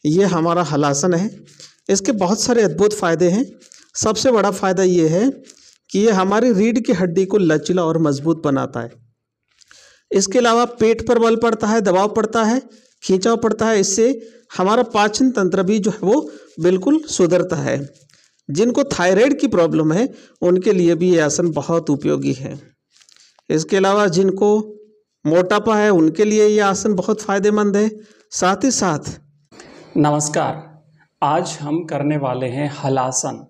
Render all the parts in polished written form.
ये हमारा हलासन है। इसके बहुत सारे अद्भुत फ़ायदे हैं। सबसे बड़ा फ़ायदा ये है कि ये हमारी रीढ़ की हड्डी को लचीला और मजबूत बनाता है। इसके अलावा पेट पर बल पड़ता है, दबाव पड़ता है, खींचाव पड़ता है। इससे हमारा पाचन तंत्र भी जो है वो बिल्कुल सुधरता है। जिनको थायराइड की प्रॉब्लम है उनके लिए भी ये आसन बहुत उपयोगी है। इसके अलावा जिनको मोटापा है उनके लिए ये आसन बहुत फायदेमंद है। साथ ही साथ नमस्कार, आज हम करने वाले हैं हलासन।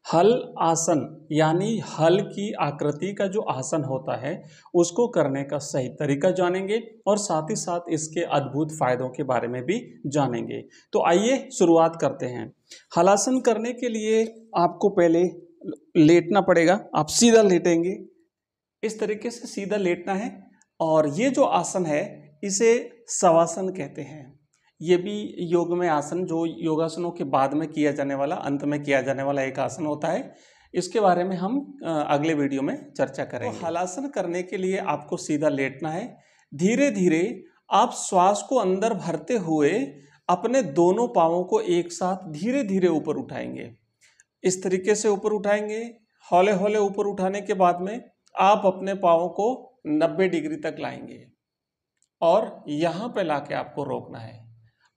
हल आसन यानी हल की आकृति का जो आसन होता है उसको करने का सही तरीका जानेंगे और साथ ही साथ इसके अद्भुत फायदों के बारे में भी जानेंगे। तो आइए शुरुआत करते हैं। हलासन करने के लिए आपको पहले लेटना पड़ेगा। आप सीधा लेटेंगे, इस तरीके से सीधा लेटना है। और ये जो आसन है इसे शवासन कहते हैं। ये भी योग में आसन, जो योगासनों के बाद में किया जाने वाला, अंत में किया जाने वाला एक आसन होता है। इसके बारे में हम अगले वीडियो में चर्चा करेंगे। तो हलासन करने के लिए आपको सीधा लेटना है। धीरे धीरे आप श्वास को अंदर भरते हुए अपने दोनों पाँवों को एक साथ धीरे धीरे ऊपर उठाएंगे। इस तरीके से ऊपर उठाएंगे। हौले हौले ऊपर उठाने के बाद में आप अपने पाँवों को 90 डिग्री तक लाएंगे और यहाँ पे लाके आपको रोकना है।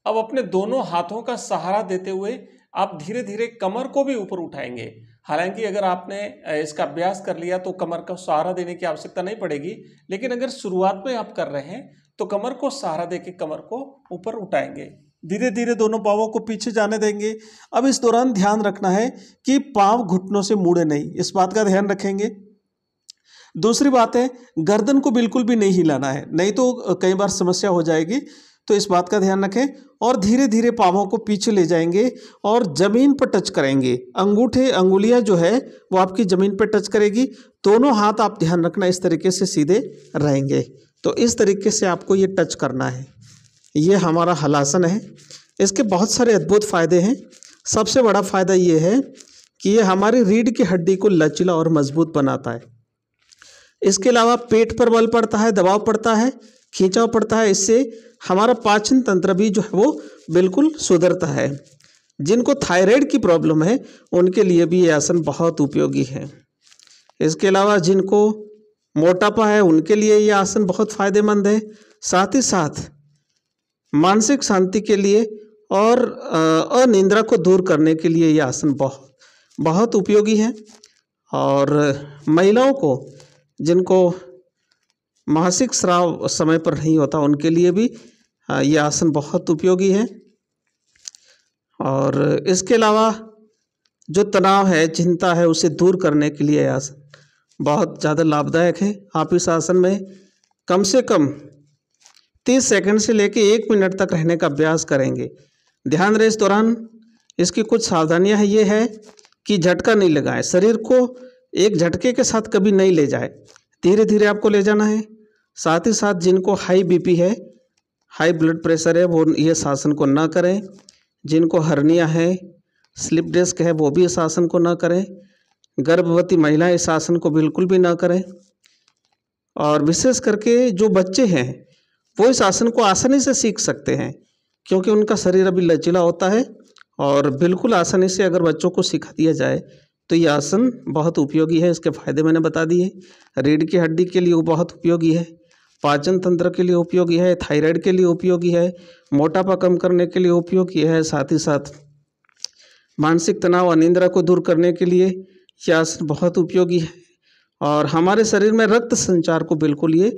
अब अपने दोनों हाथों का सहारा देते हुए आप धीरे धीरे कमर को भी ऊपर उठाएंगे। हालांकि अगर आपने इसका अभ्यास कर लिया तो कमर का सहारा देने की आवश्यकता नहीं पड़ेगी, लेकिन अगर शुरुआत में आप कर रहे हैं तो कमर को सहारा देके कमर को ऊपर उठाएंगे। धीरे धीरे दोनों पाँवों को पीछे जाने देंगे। अब इस दौरान ध्यान रखना है कि पाँव घुटनों से मुड़े नहीं, इस बात का ध्यान रखेंगे। दूसरी बात है, गर्दन को बिल्कुल भी नहीं हिलाना है, नहीं तो कई बार समस्या हो जाएगी, तो इस बात का ध्यान रखें। और धीरे धीरे पाँवों को पीछे ले जाएंगे और ज़मीन पर टच करेंगे। अंगूठे अंगुलियां जो है वो आपकी ज़मीन पर टच करेगी। दोनों हाथ आप ध्यान रखना इस तरीके से सीधे रहेंगे। तो इस तरीके से आपको ये टच करना है। ये हमारा हलासन है। इसके बहुत सारे अद्भुत फ़ायदे हैं। सबसे बड़ा फ़ायदा ये है कि ये हमारी रीढ़ की हड्डी को लचीला और मजबूत बनाता है। इसके अलावा पेट पर बल पड़ता है, दबाव पड़ता है, खींचाव पड़ता है। इससे हमारा पाचन तंत्र भी जो है वो बिल्कुल सुधरता है। जिनको थायराइड की प्रॉब्लम है उनके लिए भी ये आसन बहुत उपयोगी है। इसके अलावा जिनको मोटापा है उनके लिए ये आसन बहुत फायदेमंद है। साथ ही साथ मानसिक शांति के लिए और अनिद्रा को दूर करने के लिए ये आसन बहुत उपयोगी है। और महिलाओं को जिनको मासिक स्राव समय पर नहीं होता उनके लिए भी ये आसन बहुत उपयोगी है। और इसके अलावा जो तनाव है, चिंता है, उसे दूर करने के लिए आसन बहुत ज़्यादा लाभदायक है। आप इस आसन में कम से कम 30 सेकंड से लेकर 1 मिनट तक रहने का अभ्यास करेंगे। ध्यान रहे इस दौरान इसकी कुछ सावधानियां ये है कि झटका नहीं लगाएं, शरीर को एक झटके के साथ कभी नहीं ले जाए, धीरे धीरे आपको ले जाना है। साथ ही साथ जिनको हाई बीपी है, हाई ब्लड प्रेशर है, वो ये आसन को ना करें। जिनको हर्निया है, स्लिप डिस्क है, वो भी इस आसन को ना करें। गर्भवती महिलाएं इस आसन को बिल्कुल भी ना करें। और विशेष करके जो बच्चे हैं वो इस आसन को आसानी से सीख सकते हैं, क्योंकि उनका शरीर अभी लचीला होता है। और बिल्कुल आसानी से अगर बच्चों को सिखा दिया जाए तो ये आसन बहुत उपयोगी है। इसके फायदे मैंने बता दिए। रीढ़ की हड्डी के लिए वो बहुत उपयोगी है, पाचन तंत्र के लिए उपयोगी है, थायराइड के लिए उपयोगी है, मोटापा कम करने के लिए उपयोगी है। साथ ही साथ मानसिक तनाव, अनिद्रा को दूर करने के लिए ये आसन बहुत उपयोगी है। और हमारे शरीर में रक्त संचार को बिल्कुल ये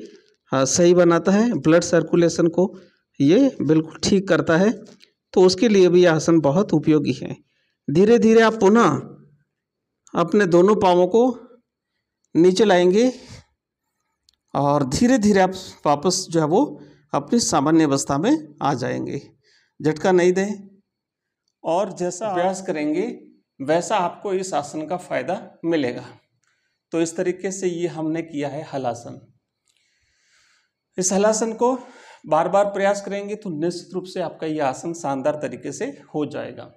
सही बनाता है, ब्लड सर्कुलेशन को ये बिल्कुल ठीक करता है। तो उसके लिए भी ये आसन बहुत उपयोगी है। धीरे धीरे आप पुनः अपने दोनों पाँवों को नीचे लाएंगे और धीरे धीरे आप वापस जो है वो अपनी सामान्य अवस्था में आ जाएंगे। झटका नहीं दें और जैसा अभ्यास करेंगे वैसा आपको इस आसन का फायदा मिलेगा। तो इस तरीके से ये हमने किया है हलासन। इस हलासन को बार बार प्रयास करेंगे तो निश्चित रूप से आपका ये आसन शानदार तरीके से हो जाएगा।